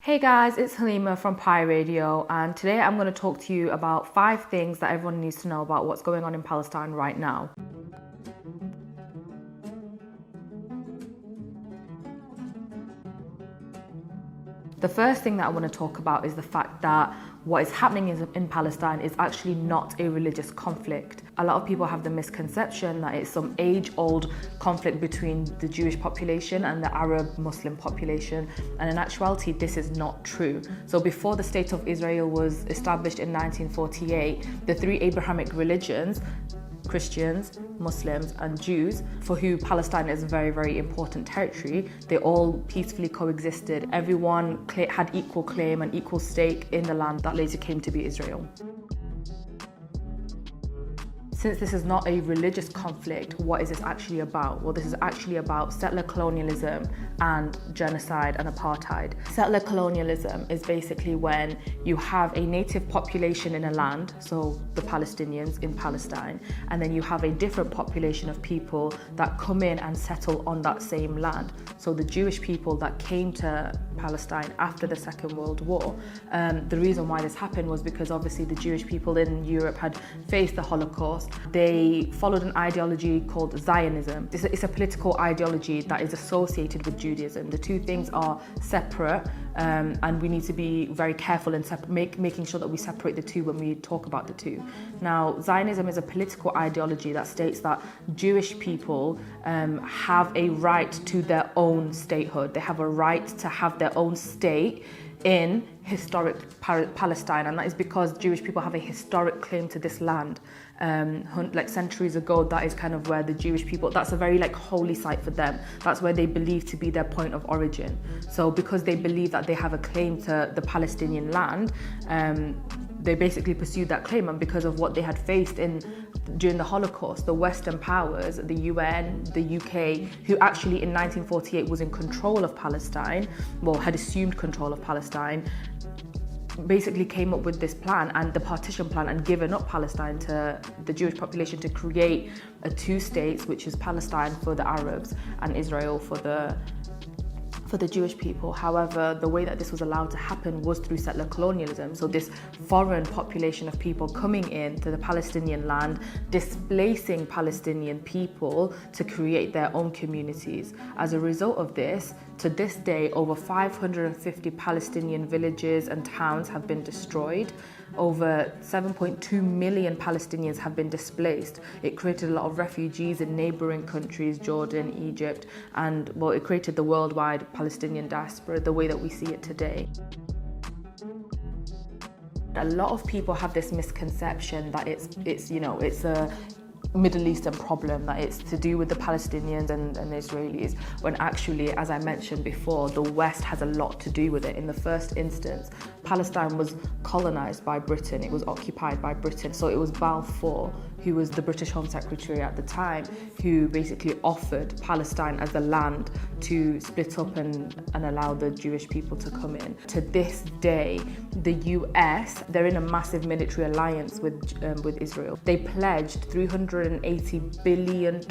Hey guys, it's Halima from Pi Radio, and today I'm going to talk to you about 5 things that everyone needs to know about what's going on in Palestine right now. The first thing that I want to talk about is the fact that what is happening in Palestine is actually not a religious conflict. A lot of people have the misconception that it's some age-old conflict between the Jewish population and the Arab Muslim population, and in actuality this is not true. So before the State of Israel was established in 1948, the 3 Abrahamic religions, Christians, Muslims and Jews, for who Palestine is a very, very important territory, they all peacefully coexisted. Everyone had equal claim and equal stake in the land that later came to be Israel. Since this is not a religious conflict, what is this actually about? Well, this is actually about settler colonialism and genocide and apartheid. Settler colonialism is basically when you have a native population in a land, so the Palestinians in Palestine, and then you have a different population of people that come in and settle on that same land. So the Jewish people that came to Palestine after the Second World War, the reason why this happened was because obviously the Jewish people in Europe had faced the Holocaust. They followed an ideology called Zionism. It's a political ideology that is associated with Judaism. The two things are separate, and we need to be very careful in making sure that we separate the two when we talk about the two. Now, Zionism is a political ideology that states that Jewish people have a right to their own statehood. They have a right to have their own state in historic Palestine, and that is because Jewish people have a historic claim to this land. Like centuries ago, that is kind of where the Jewish people, that's a very holy site for them. That's where they believe to be their point of origin. So because they believe that they have a claim to the Palestinian land, they basically pursued that claim, and because of what they had faced during the Holocaust, the Western powers, the UN, the UK, who actually in 1948 was in control of Palestine, had assumed control of Palestine, basically came up with this plan and the partition plan and given up Palestine to the Jewish population to create a 2 states, which is Palestine for the Arabs and Israel for the Jewish people. However, the way that this was allowed to happen was through settler colonialism. So this foreign population of people coming in to the Palestinian land, displacing Palestinian people to create their own communities. As a result of this, to this day, over 550 Palestinian villages and towns have been destroyed. Over 7.2 million Palestinians have been displaced. It created a lot of refugees in neighboring countries, Jordan, Egypt, and it created the worldwide Palestinian diaspora, the way that we see it today. A lot of people have this misconception that it's a Middle Eastern problem, that it's to do with the Palestinians and the Israelis, when actually, as I mentioned before, the West has a lot to do with it. In the first instance, Palestine was colonized by Britain, it was occupied by Britain. So it was Balfour, who was the British Home Secretary at the time, who basically offered Palestine as a land to split up and allow the Jewish people to come in. To this day, the US, they're in a massive military alliance with Israel. They pledged $380 billion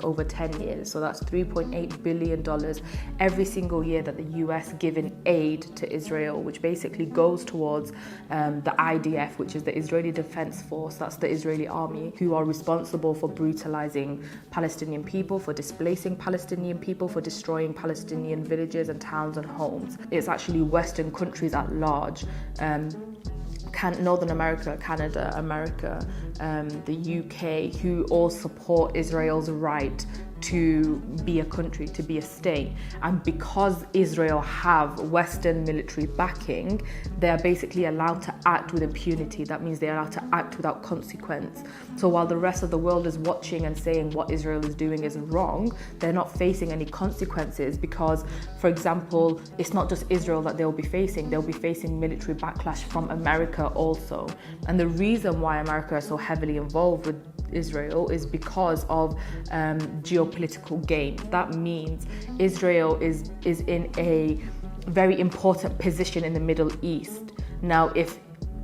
over 10 years. So that's $3.8 billion every single year that the US give in aid to Israel, which basically goes towards the IDF, which is the Israeli Defense Force, that's the Israeli army, who are responsible for brutalizing Palestinian people, for displacing Palestinian people, for destroying Palestinian villages and towns and homes. It's actually Western countries at large, Northern America, Canada, America, the UK, who all support Israel's right to be a country, to be a state. And because Israel have Western military backing, they are basically allowed to act with impunity. That means they are allowed to act without consequence. So while the rest of the world is watching and saying what Israel is doing is wrong, they're not facing any consequences because, for example, it's not just Israel that they'll be facing military backlash from America also. And the reason why America is so heavily involved with Israel is because of geopolitical gain. That means Israel is in a very important position in the Middle East. Now, if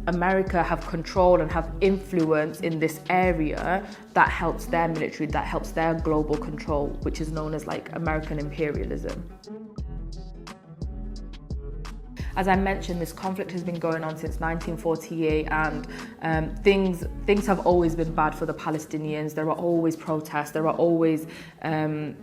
America have control and have influence in this area, that helps their military, that helps their global control, which is known as American imperialism. As I mentioned, this conflict has been going on since 1948, and things have always been bad for the Palestinians. There are always protests, there are always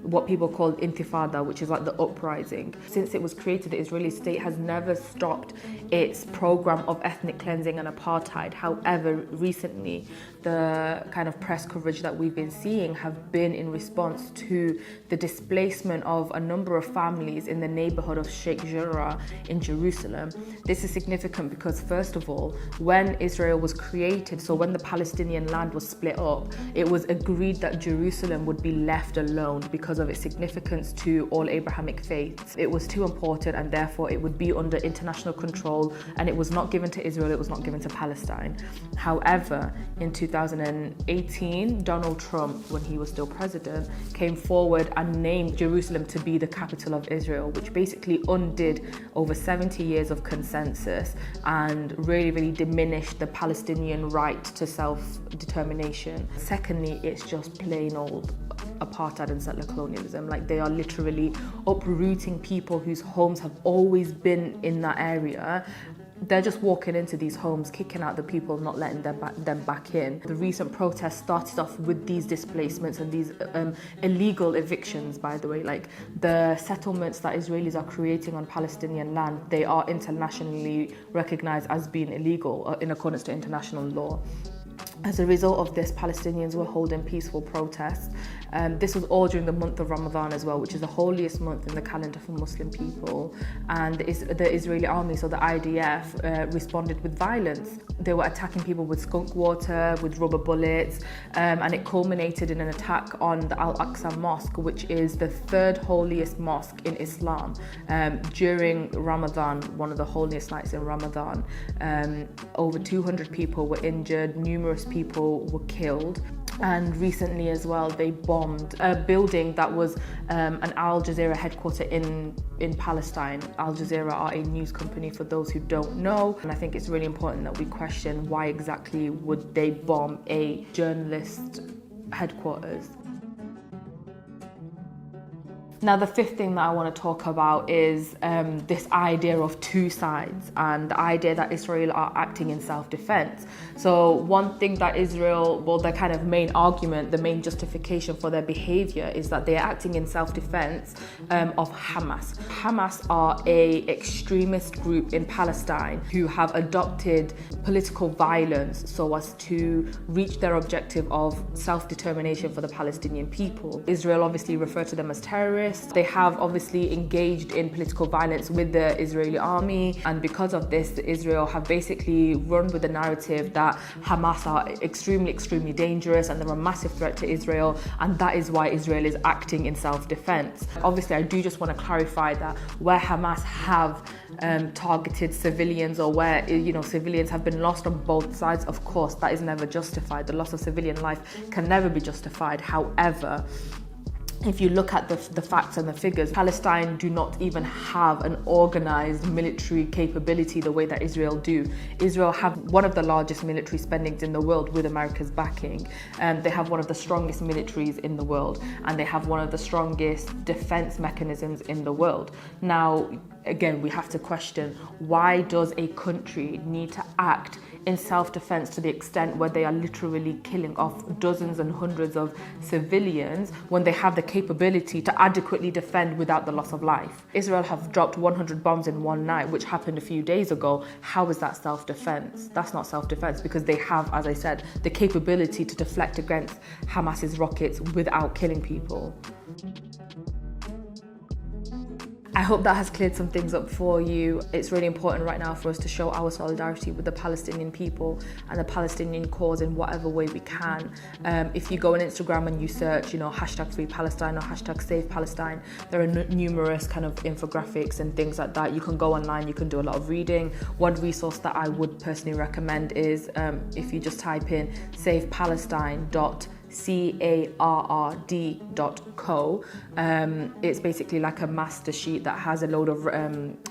what people call intifada, which is like the uprising. Since it was created, the Israeli state has never stopped its program of ethnic cleansing and apartheid. However, recently, the kind of press coverage that we've been seeing have been in response to the displacement of a number of families in the neighborhood of Sheikh Jarrah in Jerusalem. This is significant because, first of all, when Israel was created, so when the Palestinian land was split up, it was agreed that Jerusalem would be left alone because of its significance to all Abrahamic faiths. It was too important, and therefore it would be under international control, and it was not given to Israel, it was not given to Palestine. However, in 2018, Donald Trump, when he was still president, came forward and named Jerusalem to be the capital of Israel, which basically undid over 70 years of consensus and really diminished the Palestinian right to self-determination. Secondly, it's just plain old apartheid and settler colonialism. Like, they are literally uprooting people whose homes have always been in that area. They're just walking into these homes, kicking out the people, not letting them back in. The recent protests started off with these displacements and these illegal evictions, by the way. Like, the settlements that Israelis are creating on Palestinian land, they are internationally recognized as being illegal in accordance to international law. As a result of this, Palestinians were holding peaceful protests. This was all during the month of Ramadan as well, which is the holiest month in the calendar for Muslim people. And the Israeli army, so the IDF, responded with violence. They were attacking people with skunk water, with rubber bullets, and it culminated in an attack on the Al-Aqsa Mosque, which is the third holiest mosque in Islam. During Ramadan, one of the holiest nights in Ramadan, over 200 people were injured, numerous people were killed. And recently as well, they bombed a building that was an Al Jazeera headquarter in Palestine. Al Jazeera are a news company, for those who don't know. And I think it's really important that we question why exactly would they bomb a journalist headquarters. Now, the fifth thing that I want to talk about is this idea of two sides and the idea that Israel are acting in self-defense. So one thing that Israel, well, their kind of main argument, the main justification for their behavior is that they are acting in self-defense of Hamas. Hamas are a extremist group in Palestine who have adopted political violence so as to reach their objective of self-determination for the Palestinian people. Israel obviously refer to them as terrorists. They have obviously engaged in political violence with the Israeli army, and because of this, Israel have basically run with the narrative that Hamas are extremely dangerous and they're a massive threat to Israel, and that is why Israel is acting in self-defense. Obviously, I do just want to clarify that where Hamas have targeted civilians, or where civilians have been lost on both sides, of course, that is never justified. The loss of civilian life can never be justified. However, if you look at the facts and the figures, Palestine do not even have an organized military capability the way that Israel do. Israel have one of the largest military spendings in the world with America's backing. They have one of the strongest militaries in the world, and they have one of the strongest defense mechanisms in the world. Now, again, we have to question, why does a country need to act in self-defense to the extent where they are literally killing off dozens and hundreds of civilians when they have the capability to adequately defend without the loss of life? Israel have dropped 100 bombs in one night, which happened a few days ago. How is that self-defense? That's not self-defense, because they have, as I said, the capability to deflect against Hamas's rockets without killing people. I hope that has cleared some things up for you. It's really important right now for us to show our solidarity with the Palestinian people and the Palestinian cause in whatever way we can. If you go on Instagram and you search, hashtag Free Palestine or hashtag Save Palestine, there are numerous kind of infographics and things like that. You can go online, you can do a lot of reading. One resource that I would personally recommend is if you just type in savepalestine.carrd.co. It's basically like a master sheet that has a load of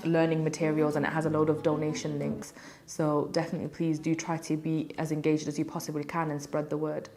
learning materials, and it has a load of donation links. So definitely please do try to be as engaged as you possibly can and spread the word.